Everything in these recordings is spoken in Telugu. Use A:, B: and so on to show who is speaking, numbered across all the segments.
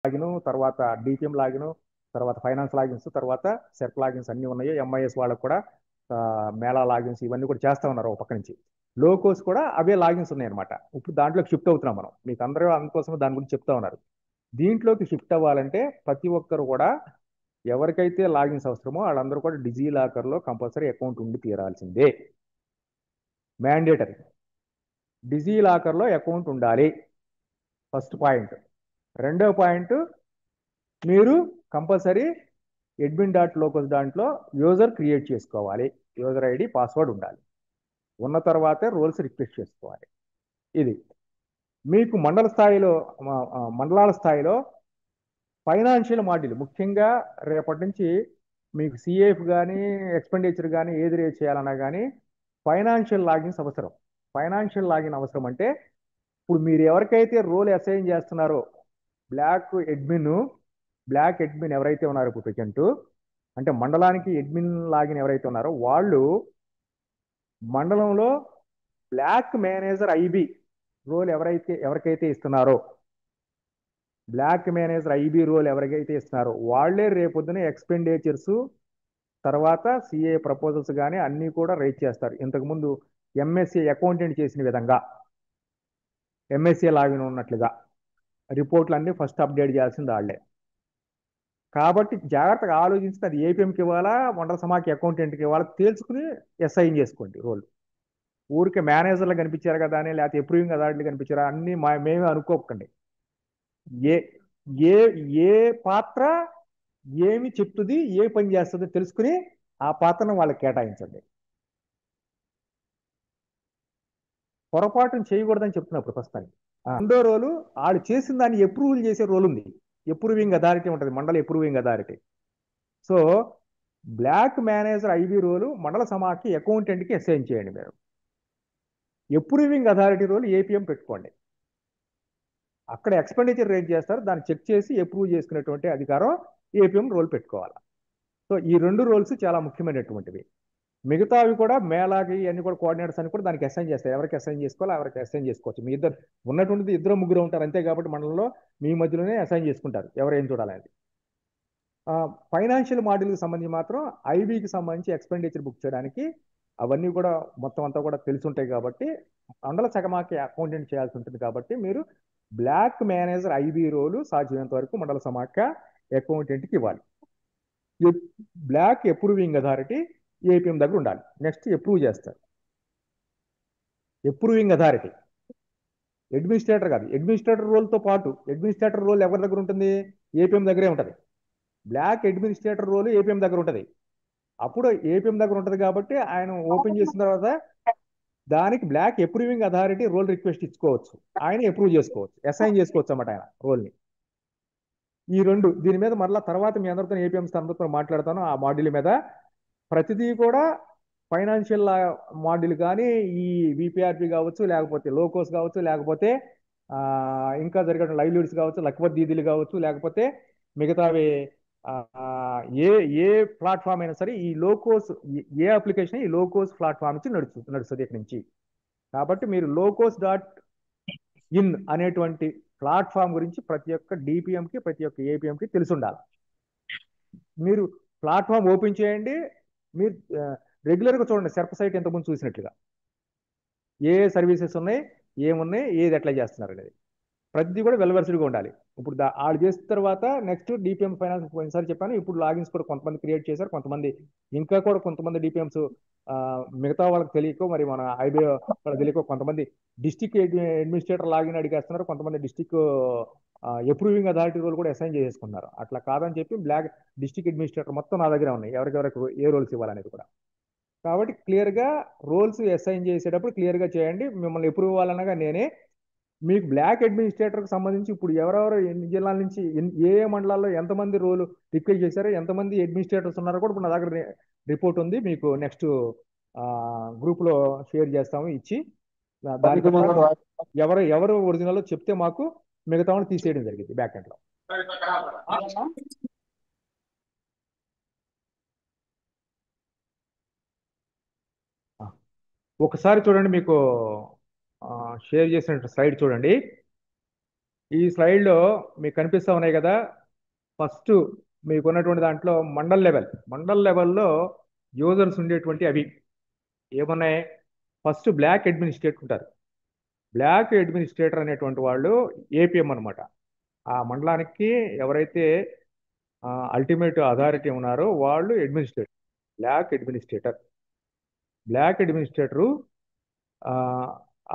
A: లాగిన్, తర్వాత డిపిఎం లాగిన్, తర్వాత ఫైనాన్స్ లాగిన్స్, తర్వాత సెర్ప్ లాగిన్స్ అన్నీ ఉన్నాయి. ఎంఐఎస్ వాళ్ళకు కూడా మేళా లాగిన్స్ ఇవన్నీ కూడా చేస్తా ఉన్నారు ఒక పక్క నుంచి. లోకోస్ కూడా అవే లాగిన్స్ ఉన్నాయి అనమాట. ఇప్పుడు దాంట్లోకి షిఫ్ట్ అవుతున్నాం మనం. మీకు అందరూ అందుకోసం దాని గురించి చెప్తా ఉన్నారు. దీంట్లోకి షిఫ్ట్ అవ్వాలంటే ప్రతి ఒక్కరు కూడా ఎవరికైతే లాగిన్స్ అవసరమో వాళ్ళందరూ కూడా డిజీ లాకర్లో కంపల్సరీ అకౌంట్ ఉండి తీరాల్సిందే, మ్యాండేటరీ. డిజీ లాకర్లో అకౌంట్ ఉండాలి, ఫస్ట్ పాయింట్. రెండో పాయింట్, మీరు కంపల్సరీ admin.locus దాంట్లో యూజర్ క్రియేట్ చేసుకోవాలి, యూజర్ ఐడి పాస్వర్డ్ ఉండాలి. ఉన్న తర్వాతే రోల్స్ రిక్వెస్ట్ చేసుకోవాలి. ఇది మీకు మండల స్థాయిలో మండలాల స్థాయిలో ఫైనాన్షియల్ మాడ్యూల్ ముఖ్యంగా రేపటి నుంచి మీకు సిఏఎఫ్ కానీ ఎక్స్పెండిచర్ కానీ ఏది రేట్ చేయాలన్నా కానీ ఫైనాన్షియల్ లాగిన్స్ అవసరం. ఫైనాన్షియల్ లాగిన్ అవసరం అంటే ఇప్పుడు మీరు ఎవరికైతే రోల్ అసైన్ చేస్తున్నారో బ్లాక్ అడ్మిన్ ఎవరైతే ఉన్నారో ఇప్పుడు ప్రజెంట్, అంటే మండలానికి అడ్మిన్ లాగిన్ ఎవరైతే ఉన్నారో వాళ్ళు మండలంలో బ్లాక్ మేనేజర్ ఐబి రోల్ ఎవరికైతే ఇస్తున్నారో, బ్లాక్ మేనేజర్ ఐబి రోల్ ఎవరికైతే ఇస్తున్నారో వాళ్ళే రేపొద్దున ఎక్స్పెండిచర్స్ తర్వాత సిఏ ప్రపోజల్స్ కానీ అన్నీ కూడా రైట్ చేస్తారు. ఇంతకుముందు ఎంఎస్ఏ అకౌంటెంట్ చేసిన విధంగా ఎంఎస్ఏ లాగిన్ ఉన్నట్లుగా రిపోర్ట్లు అన్నీ ఫస్ట్ అప్డేట్ చేయాల్సింది వాళ్ళే. కాబట్టి జాగ్రత్తగా ఆలోచించి అది ఏపీఎంకి ఇవ్వాలా మండల సమాఖ్య అకౌంటెంట్కి ఇవ్వాలా తేల్చుకుని అసైన్ చేసుకోండి రోల్. ఊరికే మేనేజర్లు కనిపించారు కదా అని, లేకపోతే అప్రూవింగ్ అథారిటీలు కనిపించారా అన్ని మేమే అనుకోకండి. ఏ ఏ ఏ పాత్ర ఏమి చెప్తుంది, ఏ పని చేస్తుందో తెలుసుకుని ఆ పాత్రను వాళ్ళకి కేటాయించండి. పొరపాటును చేయకూడదని చెప్తున్నప్పుడు ప్రస్తుతానికి. రెండో రోలు వాళ్ళు చేసిన దాన్ని అప్రూవల్ చేసే రోల్ ఉంది, అప్రూవింగ్ అథారిటీ ఉంటుంది, మండల approving authority. So block manager IB role మండల సమాఖ్య అకౌంటెంట్కి అసైన్ చేయండి మీరు. అప్రూవింగ్ అథారిటీ రోల్ ఏపీఎం పెట్టుకోండి. అక్కడ ఎక్స్పెండిచర్ రేట్ చేస్తారు, దాన్ని చెక్ చేసి అప్రూవ్ చేసుకునేటువంటి అధికారం ఏపీఎం రోల్ పెట్టుకోవాలి. సో ఈ రెండు రోల్స్ చాలా ముఖ్యమైనటువంటివి. మిగతావి కూడా మేళాకి అన్ని కూడా కోఆర్డినేటర్స్ అని కూడా దానికి అసైన్ చేస్తారు. ఎవరికి అసైన్ చేసుకోవాలో ఎవరికి అసైన్ చేసుకోవచ్చు. మీ ఇద్దరు ఉన్నటువంటిది ఇద్దరు ముగ్గురు ఉంటారు అంతే, కాబట్టి మండలంలో మీ మధ్యలోనే అసైన్ చేసుకుంటారు ఎవరు ఏం చూడాలనేది. ఫైనాన్షియల్ మాడ్యూల్కి సంబంధించి మాత్రం ఐబీకి సంబంధించి ఎక్స్పెండిచర్ బుక్ చేయడానికి అవన్నీ కూడా మొత్తం అంతా కూడా తెలిసి ఉంటాయి. కాబట్టి మండల సమాఖ్య అకౌంటెంట్ చేయాల్సి ఉంటుంది. కాబట్టి మీరు బ్లాక్ మేనేజర్ ఐబీ రోలు సాధ్యమైనంత వరకు మండల సమాఖ్య అకౌంటెంట్కి ఇవ్వాలి. బ్లాక్ అప్రూవింగ్ అథారిటీ ఏపీఎం దగ్గర ఉండాలి. నెక్స్ట్ అప్రూవ్ చేస్తారు అప్రూవింగ్ అథారిటీ, అడ్మినిస్ట్రేటర్ కాదు. అడ్మినిస్ట్రేటర్ రోల్తో పాటు అడ్మినిస్ట్రేటర్ రోల్ ఎవరి దగ్గర ఉంటుంది, ఏపీఎం దగ్గరే ఉంటుంది. బ్లాక్ అడ్మినిస్ట్రేటర్ రోల్ ఏపీఎం దగ్గర ఉంటుంది. అప్పుడు ఏపీఎం దగ్గర ఉంటుంది కాబట్టి ఆయన ఓపెన్ చేసిన తర్వాత దానికి block approving authority role request ఇచ్చుకోవచ్చు, ఆయన అప్రూవ్ చేసుకోవచ్చు, అసైన్ చేసుకోవచ్చు అన్నమాట ఆయన రోల్ని. ఈ రెండు దీని మీద మరలా తర్వాత మీ అందరితో ఏపీఎం అందరితో మాట్లాడతాను. ఆ మాడ్యూల్ మీద ప్రతిదీ కూడా ఫైనాన్షియల్ మాడ్యూల్ కానీ ఈ విపిఆర్పి కావచ్చు, లేకపోతే లోకోస్ కావచ్చు, లేకపోతే ఇంకా జరిగే లైవ్లీడ్స్ కావచ్చు, లక్పత్ దీదీలు కావచ్చు, లేకపోతే మిగతావి ఏ ఏ ప్లాట్ఫామ్ అయినా సరే ఈ లోకోస్ ఏ అప్లికేషన్ ఈ లోకోస్ ప్లాట్ఫామ్ నుంచి నడుస్తుంది ఇక్కడ నుంచి. కాబట్టి మీరు locos.in అనేటువంటి ప్లాట్ఫామ్ గురించి ప్రతి ఒక్క డిపిఎంకి ప్రతి ఒక్క ఏపీఎంకి తెలిసి ఉండాలి. మీరు ప్లాట్ఫామ్ ఓపెన్ చేయండి, మీరు రెగ్యులర్గా చూడండి సెర్ప్ సైట్ ఎంతకుముందు చూసినట్లుగా ఏ సర్వీసెస్ ఉన్నాయి, ఏమున్నాయి, ఏది ఎట్లా చేస్తున్నారు అనేది ప్రతిదీ కూడా వెల్వర్స్డ్గా ఉండాలి. ఇప్పుడు వాళ్ళు చేసిన తర్వాత నెక్స్ట్ డిపిఎం ఫైనాన్స్ పోయినసారి చెప్పాను, ఇప్పుడు లాగిన్స్ కూడా కొంతమంది క్రియేట్ చేశారు, కొంతమంది ఇంకా కూడా కొంతమంది డిపిఎంస్ మిగతా వాళ్ళకి తెలియకో మరి మన ఐబీ వాళ్ళకి తెలియకో కొంతమంది డిస్టిక్ అడ్మినిస్ట్రేటర్ లాగిన్ అడిగేస్తున్నారు, కొంతమంది డిస్టిక్ అప్రూవింగ్ అథారిటీ రోల్ కూడా అసైన్ చేసుకున్నారు. అట్లా కాదని చెప్పి బ్లాక్ డిస్టిక్ అడ్మినిస్ట్రేటర్ మొత్తం నా దగ్గర ఉన్నాయి, ఎవరికెవరికి ఏ రోల్స్ ఇవ్వాలనేది కూడా. కాబట్టి క్లియర్గా రోల్స్ అసైన్ చేసేటప్పుడు క్లియర్గా చేయండి. మిమ్మల్ని అప్రూవ్ అవ్వాలనగా నేనే. మీకు బ్లాక్ అడ్మినిస్ట్రేటర్కి సంబంధించి ఇప్పుడు ఎవరెవరు ఎన్ని జిల్లాల నుంచి ఏ ఏ మండలాల్లో ఎంతమంది రోలు రిక్వెస్ట్ చేశారో, ఎంతమంది అడ్మినిస్ట్రేటర్స్ ఉన్నారో కూడా ఇప్పుడు నా దగ్గర రిపోర్ట్ ఉంది. మీకు నెక్స్ట్ గ్రూప్లో షేర్ చేస్తాము ఇచ్చి. దానికి ఎవరు ఎవరు ఒరిజినల్ చెప్తే మాకు మిగతా వాళ్ళు తీసేయడం జరిగింది బ్యాక్ ఎండ్లో. ఒకసారి చూడండి, మీకు షేర్ చేసిన స్లైడ్ చూడండి. ఈ స్లైడ్లో మీకు కనిపిస్తా ఉన్నాయి కదా. ఫస్ట్ మీకున్నటువంటి దాంట్లో మండల్ లెవెల్లో యూజర్స్ ఉండేటువంటి అవి ఏమున్నాయి? ఫస్ట్ బ్లాక్ అడ్మినిస్ట్రేటర్ ఉంటారు. బ్లాక్ అడ్మినిస్ట్రేటర్ అనేటువంటి వాళ్ళు ఏపీఎం అనమాట. ఆ మండలానికి ఎవరైతే అల్టిమేట్ అథారిటీ ఉన్నారో వాళ్ళు administrator. Block administrator block administrator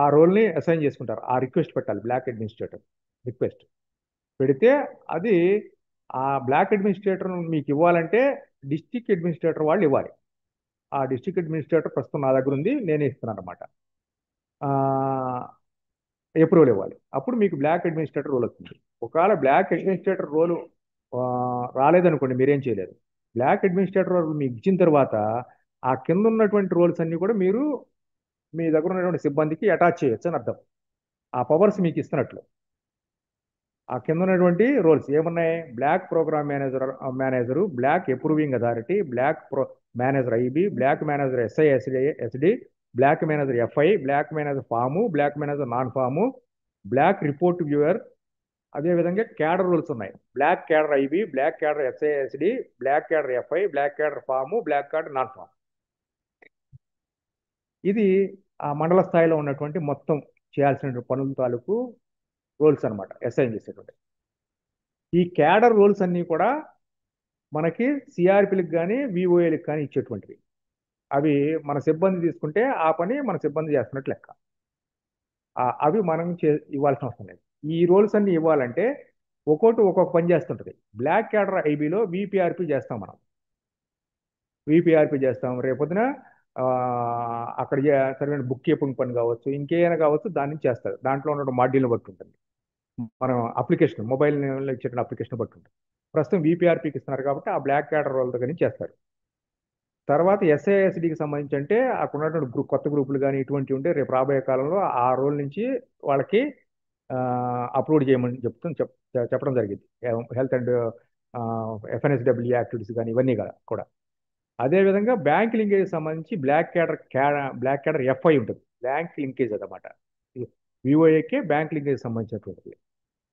A: ఆ రోల్ని అసైన్ చేసుకుంటారు. ఆ రిక్వెస్ట్ పెట్టాలి. బ్లాక్ అడ్మినిస్ట్రేటర్ రిక్వెస్ట్ పెడితే అది ఆ బ్లాక్ అడ్మినిస్ట్రేటర్ మీకు ఇవ్వాలంటే డిస్ట్రిక్ట్ అడ్మినిస్ట్రేటర్ వాళ్ళు ఇవ్వాలి. ఆ డిస్ట్రిక్ట్ అడ్మినిస్ట్రేటర్ ప్రస్తుతం నా దగ్గర ఉంది, నేనే ఇస్తున్నాను అనమాట. అప్రూవల్ ఇవ్వాలి. అప్పుడు మీకు బ్లాక్ అడ్మినిస్ట్రేటర్ రోల్ వస్తుంది. ఒకవేళ బ్లాక్ అడ్మినిస్ట్రేటర్ రోల్ రాలేదనుకోండి, మీరేం చేయలేదు. బ్లాక్ అడ్మినిస్ట్రేటర్ రోల్ మీకు ఇచ్చిన తర్వాత ఆ కింద ఉన్నటువంటి రోల్స్ అన్ని కూడా మీరు మీ దగ్గర ఉన్నటువంటి సిబ్బందికి అటాచ్ చేయొచ్చు అని అర్థం. ఆ పవర్స్ మీకు ఇస్తున్నట్లు. ఆ కింద ఉన్నటువంటి రోల్స్ ఏమున్నాయి? Block program manager, block approving authority, block manager IB, block manager SD, block manager FI, block manager farm, block manager non farm, block report viewer. అదేవిధంగా క్యాడర్ రూల్స్ ఉన్నాయి. Block cadre IB, block cadre SISD, block cadre FI, block cadre farm, block cadre non farm. ఇది ఆ మండల స్థాయిలో ఉన్నటువంటి మొత్తం చేయాల్సిన పనుల తాలూకు రోల్స్ అనమాట, అసైన్ చేసేటువంటి. ఈ క్యాడర్ రోల్స్ అన్నీ కూడా మనకి సిఆర్పిలకు కానీ విఓఏలకు కానీ ఇచ్చేటువంటివి. అవి మన సిబ్బంది తీసుకుంటే ఆ పని మన సిబ్బంది చేస్తున్నట్లు లెక్క. అవి మనం ఇవ్వాల్సిన అవసరం లేదు. ఈ రోల్స్ అన్ని ఇవ్వాలంటే ఒక్కొక్క పని చేస్తుంటది. బ్లాక్ క్యాడర్ ఐబీలో విపిఆర్పి చేస్తాం మనం. విపిఆర్పి చేస్తాం. రేపొద్దున అక్కడ సరైన బుక్ కీపింగ్ పని కావచ్చు, ఇంకేమైనా కావచ్చు, దాన్ని చేస్తారు. దాంట్లో ఉన్న మాడ్యూల్ని బట్టి ఉంటుంది. మనం అప్లికేషన్ మొబైల్ ఇచ్చేట అప్లికేషన్ బట్టి ఉంటుంది. ప్రస్తుతం విపిఆర్పికి ఇస్తున్నారు కాబట్టి ఆ బ్లాక్ క్యాడర్ రోల్ దగ్గర చేస్తారు. తర్వాత ఎస్ఐఎస్డికి సంబంధించి అంటే అక్కడ ఉన్నటువంటి కొత్త గ్రూపులు కానీ ఇటువంటి ఉంటే రేపు రాబోయే కాలంలో ఆ రోల్ నుంచి వాళ్ళకి అప్లోడ్ చేయమని చెప్పడం జరిగింది. హెల్త్ అండ్ ఎఫ్ఎన్ఎస్డబ్ల్యూ యాక్టివిటీస్ కానీ ఇవన్నీ కూడా. అదేవిధంగా బ్యాంక్ లింకేజ్ సంబంధించి బ్లాక్ క్యాడర్ ఎఫ్ఐ ఉంటుంది. బ్యాంక్ లింకేజ్ అన్నమాట. విఓఏకే బ్యాంక్ లింకేజ్ సంబంధించినటువంటిది.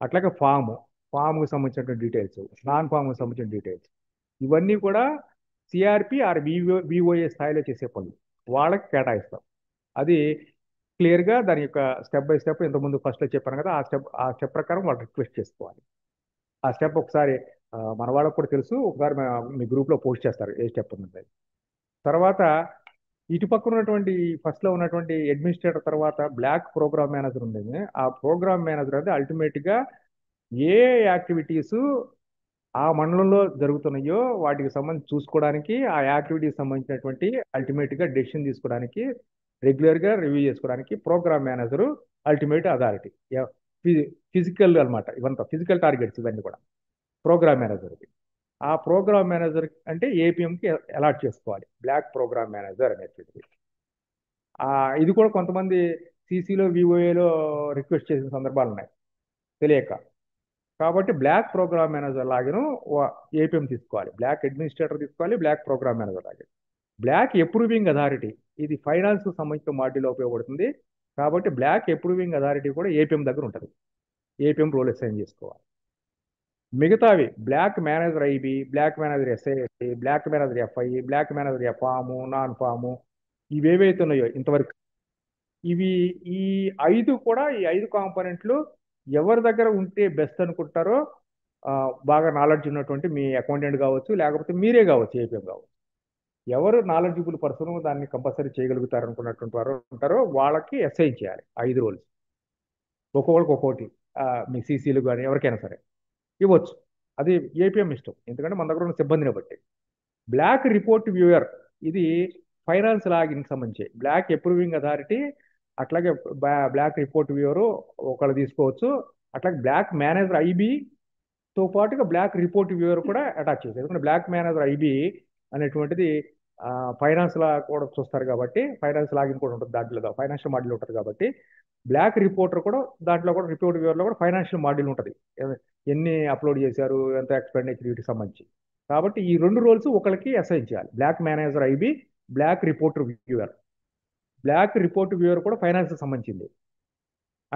A: అట్లాగే ఫామ్కి సంబంధించినటువంటి డీటెయిల్స్, నాన్ ఫామ్కి సంబంధించిన డీటెయిల్స్, ఇవన్నీ కూడా సిఆర్పి ఆర్ విఓఏ స్థాయిలో చేసే పనులు వాళ్ళకి కేటాయిస్తాం. అది క్లియర్గా దాని యొక్క స్టెప్ బై స్టెప్ ఇంతకుముందు ఫస్ట్లో చెప్పాను కదా, ఆ స్టెప్ ప్రకారం వాళ్ళు రిక్వెస్ట్ చేసుకోవాలి. ఆ స్టెప్ ఒకసారి మన వాళ్ళకు కూడా తెలుసు, ఒకసారి మీ గ్రూప్లో పోస్ట్ చేస్తారు ఏ స్టెప్ ఉన్నది. తర్వాత ఇటు పక్కన ఉన్నటువంటి ఫస్ట్లో ఉన్నటువంటి అడ్మినిస్ట్రేటర్ తర్వాత బ్లాక్ ప్రోగ్రామ్ మేనేజర్ ఉండేది. ఆ ప్రోగ్రామ్ మేనేజర్ అయితే అల్టిమేట్గా ఏ యాక్టివిటీస్ ఆ మండలంలో జరుగుతున్నాయో వాటికి సంబంధించి చూసుకోవడానికి, ఆ యాక్టివిటీకి సంబంధించినటువంటి అల్టిమేట్గా డెసిషన్ తీసుకోవడానికి, రెగ్యులర్గా రివ్యూ చేసుకోవడానికి program manager ultimate authority. Physical అనమాట, ఇవంతా ఫిజికల్ టార్గెట్స్ ఇవన్నీ కూడా ప్రోగ్రామ్ మేనేజర్కి. ఆ ప్రోగ్రామ్ మేనేజర్ అంటే ఏపీఎంకి అలాట్ చేసుకోవాలి బ్లాక్ ప్రోగ్రామ్ మేనేజర్ అనేటువంటిది. ఇది కూడా కొంతమంది సిసిలో విఓఏలో రిక్వెస్ట్ చేసిన సందర్భాలు ఉన్నాయి తెలియక. కాబట్టి block program manager login APM తీసుకోవాలి, బ్లాక్ అడ్మినిస్ట్రేటర్ తీసుకోవాలి, బ్లాక్ ప్రోగ్రామ్ మేనేజర్ లాగే. బ్లాక్ అప్రూవింగ్ అథారిటీ ఇది ఫైనాన్స్ సంబంధించిన మాడ్యూల్లో ఉపయోగపడుతుంది. కాబట్టి బ్లాక్ అప్రూవింగ్ అథారిటీ కూడా ఏపీఎం దగ్గర ఉంటుంది. ఏపీఎం రోల్ అసైన్ చేసుకోవాలి. మిగతావి block manager IB, block manager SISC, block manager FI, block manager farm, non farm, ఇవేవైతే ఉన్నాయో ఇంతవరకు ఈ 5 కాంపోనెంట్లు ఎవరి దగ్గర ఉంటే బెస్ట్ అనుకుంటారో, బాగా నాలెడ్జ్ ఉన్నటువంటి మీ అకౌంటెంట్ కావచ్చు, లేకపోతే మీరే కావచ్చు, ఏపీఎం కావచ్చు, ఎవరు నాలెడ్జిబుల్ పర్సన్ దాన్ని కంపల్సరీ చేయగలుగుతారు అనుకున్నటువంటి వారు ఉంటారో వాళ్ళకి అసైన్ చేయాలి 5 రోల్స్. ఒక్కొక్కరికి ఒక్కొక్కటి మీ సీసీలు కానీ ఎవరికైనా సరే ఇవ్వచ్చు. అది ఏపీఎం ఇష్టం, ఎందుకంటే మన దగ్గర ఉన్న సిబ్బందిని బట్టి. బ్లాక్ రిపోర్ట్ వ్యూయర్ ఇది ఫైనాన్స్ లాగిన్కి సంబంధించి బ్లాక్ అప్రూవింగ్ అథారిటీ, అట్లాగే బ్లాక్ రిపోర్ట్ వ్యూవర్ ఒకళ్ళు తీసుకోవచ్చు. అట్లాగే బ్లాక్ మేనేజర్ ఐబితో పాటుగా బ్లాక్ రిపోర్ట్ వ్యూవర్ కూడా అటాచ్ చేశారు. ఎందుకంటే బ్లాక్ మేనేజర్ ఐబి అనేటువంటిది ఫైనాన్స్ లా కూడా చూస్తారు కాబట్టి, ఫైనాన్స్ లాగిన్ కూడా ఉంటుంది దాంట్లో, ఫైనాన్షియల్ మాడ్యూల్ ఉంటుంది కాబట్టి బ్లాక్ రిపోర్టర్ కూడా దాంట్లో కూడా రిపోర్ట్ వ్యూవర్లో కూడా ఫైనాన్షియల్ మాడ్యూల్ ఉంటుంది. ఎన్ని అప్లోడ్ చేశారు, ఎంత ఎక్స్పెండిచర్ వీటికి సంబంధించి. కాబట్టి ఈ 2 రోల్స్ ఒకరికి అసైన్ చేయాలి, block manager IB, block report viewer. Block report viewer కూడా ఫైనాన్స్ సంబంధించింది.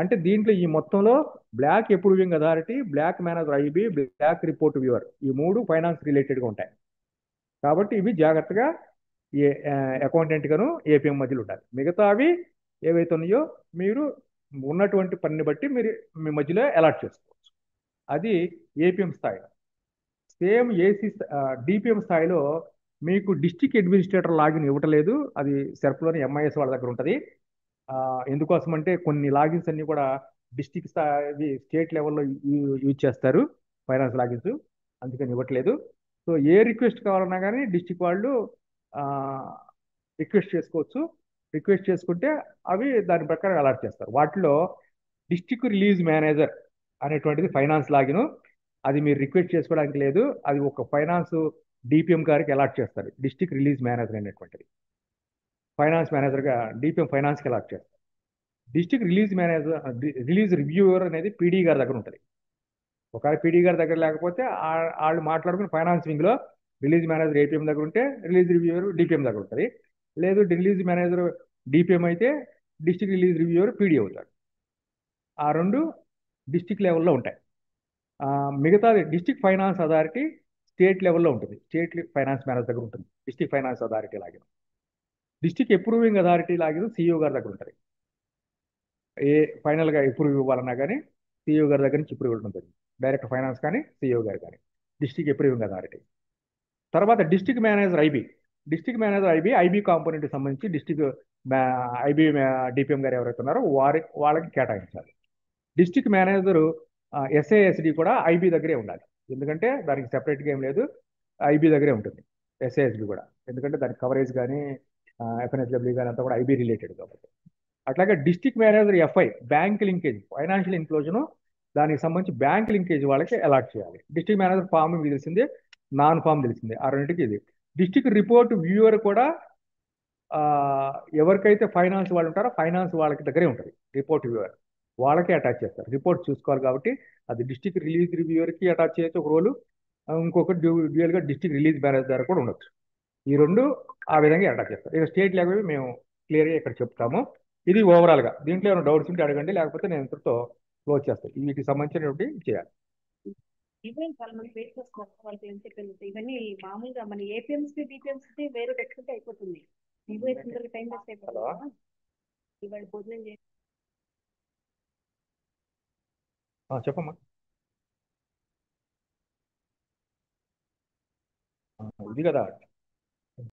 A: అంటే దీంట్లో ఈ మొత్తంలో block approving authority, block manager IB, block report viewer, ఈ మూడు ఫైనాన్స్ రిలేటెడ్గా ఉంటాయి. కాబట్టి ఇవి జాగ్రత్తగా ఏ అకౌంటెంట్ గాను ఏపీఎం మధ్యలో ఉండాలి. మిగతావి ఏవైతే ఉన్నాయో మీరు ఉన్నటువంటి పనిని బట్టి మీరు మీ మధ్యలో అలాట్ చేసుకోవచ్చు. అది ఏపీఎం స్థాయిలో. సేమ్ ఏసీ డిపిఎం స్థాయిలో మీకు డిస్టిక్ అడ్మినిస్ట్రేటర్ లాగిన్ ఇవ్వట్లేదు. అది సెర్ప్లోని ఎంఐఎస్ వాళ్ళ దగ్గర ఉంటుంది. ఎందుకోసం అంటే కొన్ని లాగిన్స్ అన్ని కూడా డిస్టిక్ స్థాయి, స్టేట్ లెవెల్లో యూజ్ చేస్తారు ఫైనాన్స్ లాగిన్స్, అందుకని ఇవ్వట్లేదు. సో ఏ రిక్వెస్ట్ కావాలన్నా కానీ డిస్టిక్ వాళ్ళు రిక్వెస్ట్ చేసుకోవచ్చు. రిక్వెస్ట్ చేసుకుంటే అవి దాని ప్రకారం అలాట్ చేస్తారు. వాటిలో డిస్టిక్ రిలీజ్ మేనేజర్ అనేటువంటిది ఫైనాన్స్ లాగిన్. అది మీరు రిక్వెస్ట్ చేసుకోవడానికి లేదు. అది ఒక ఫైనాన్స్ డిపిఎం గారికి అలాట్ చేస్తారు. డిస్టిక్ రిలీజ్ మేనేజర్ అనేటువంటిది ఫైనాన్స్ మేనేజర్గా డిపిఎం ఫైనాన్స్కి అలాట్ చేస్తారు. District release manager, release reviewer అనేది పీడీ గారి దగ్గర ఉంటుంది. ఒకవేళ పీడీ గారి దగ్గర లేకపోతే వాళ్ళు మాట్లాడుకుని ఫైనాన్స్ వింగ్లో రిలీజ్ మేనేజర్ ఏపీఎం దగ్గర ఉంటే రిలీజ్ రివ్యూవర్ డిపిఎం దగ్గర ఉంటుంది. లేదు రిలీజ్ మేనేజర్ డిపిఎం అయితే డిస్టిక్ రిలీజ్ రివ్యూవర్ పీడీ అవుతాడు. ఆ రెండు డిస్టిక్ లెవెల్లో ఉంటాయి. మిగతాది డిస్టిక్ ఫైనాన్స్ అథారిటీ స్టేట్ లెవెల్లో ఉంటుంది. స్టేట్ ఫైనాన్స్ మేనేజర్ దగ్గర ఉంటుంది. డిస్టిక్ ఫైనాన్స్ అథారిటీ లాగిన డిస్టిక్ అప్రూవింగ్ అథారిటీ లాగిన సిఇఓ గారి దగ్గర ఉంటుంది. ఏ ఫైనల్గా అప్రూవ్ ఇవ్వాలన్నా కానీ సిఇఓ గారి దగ్గర నుంచి అప్రూవ్ ఉంటుంది. డైరెక్ట్ ఫైనాన్స్ కానీ సిఇఓ గారు కానీ డిస్టిక్ అప్రూవింగ్ అథారిటీ. తర్వాత district manager IB. District manager IB కాంపోనెంట్కి సంబంధించి డిస్టిక్ ఐబీ డిపిఎం గారు ఎవరైతే ఉన్నారో వాళ్ళకి కేటాయించాలి. డిస్టిక్ మేనేజర్ ఎస్ఏఎస్డి కూడా ఐబీ దగ్గరే ఉండాలి. ఎందుకంటే దానికి సెపరేట్గా ఏం లేదు, ఐబీ దగ్గరే ఉంటుంది ఎస్ఏఎస్డి కూడా. ఎందుకంటే దాని కవరేజ్ కానీ ఎఫ్ఎన్హెచ్డబ్ల్యూ కానీ అంతా కూడా ఐబీ రిలేటెడ్ కాబట్టి. అట్లాగే district manager FI, bank linkage, financial inclusion, దానికి సంబంధించి బ్యాంక్ లింకేజ్ వాళ్ళకి అలాట్ చేయాలి. డిస్టిక్ మేనేజర్ ఫామ్ మీకు తెలిసిందే, నాన్ ఫామ్ తెలిసిందే, ఆ రెండింటికి ఇది. డిస్టిక్ రిపోర్ట్ వ్యూవర్ కూడా ఎవరికైతే ఫైనాన్స్ వాళ్ళు ఉంటారో ఫైనాన్స్ వాళ్ళకి దగ్గరే ఉంటుంది రిపోర్ట్ వ్యూవర్. వాళ్ళకే అటాచ్ చేస్తారు. రిపోర్ట్ చూసుకోవాలి కాబట్టి అది డిస్టిక్ రిలీజ్ రివ్యూవర్కి అటాచ్ చేయొచ్చు ఒక రోలు, ఇంకొకటి డ్యూయల్గా డిస్టిక్ రిలీజ్ మేనేజర్ ద్వారా కూడా ఉండొచ్చు. ఈ రెండు ఆ విధంగా అటాచ్ చేస్తారు. ఇక స్టేట్ లెవెల్ మేము క్లియర్గా ఇక్కడ చెప్తాము. ఇది ఓవరాల్గా. దీంట్లో ఏమైనా డౌట్స్ ఉంటే అడగండి, లేకపోతే నేను ఇంతటితో క్లోజ్ చేస్తాను. వీటికి సంబంధించినటువంటి చేయాలి.
B: ఇవే చాలా మంది వెయిట్ చేస్తున్నారు. వాళ్ళకి ఏం చెప్పారు ఇవన్నీ మామూలుగా మన ఏపీఎంస్ డిపిఎంస్ వేరే పెట్టుకుంటే అయిపోతుంది. ఇవే తొందరగా టైం వేస్ట్ అయిపోతుంది కదా. ఇవాళ భోజనం చేసి
A: చెప్పమ్మా. ఇది కదా